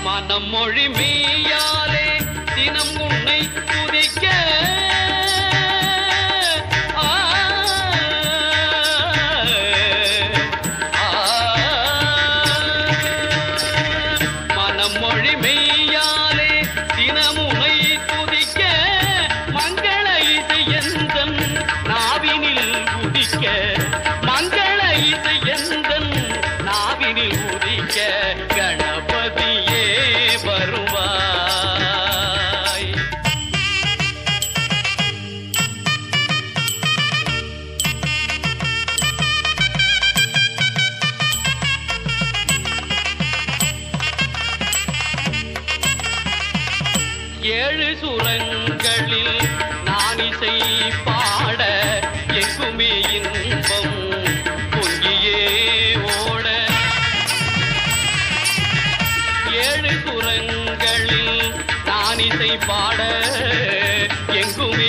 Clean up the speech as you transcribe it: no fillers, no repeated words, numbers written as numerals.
மனம் மொழி மெய்யாலே தினம் உன்னை துதிக்க மனம் மொழி மெய்யாலே தினம் உன்னை துதிக்க மங்கள இசை எந்தன் நாவினில் உதிக்க மங்கள இசை எந்தன் நாவினில் உதிக்க கணபதியே வருவாய். ஏழு சுரங்களில் நான் இசை பாட எங்குமே இன்பம் பொங்கியே ஓட ஏழு சுரங்களில் நான் இசை பாட எங்குமே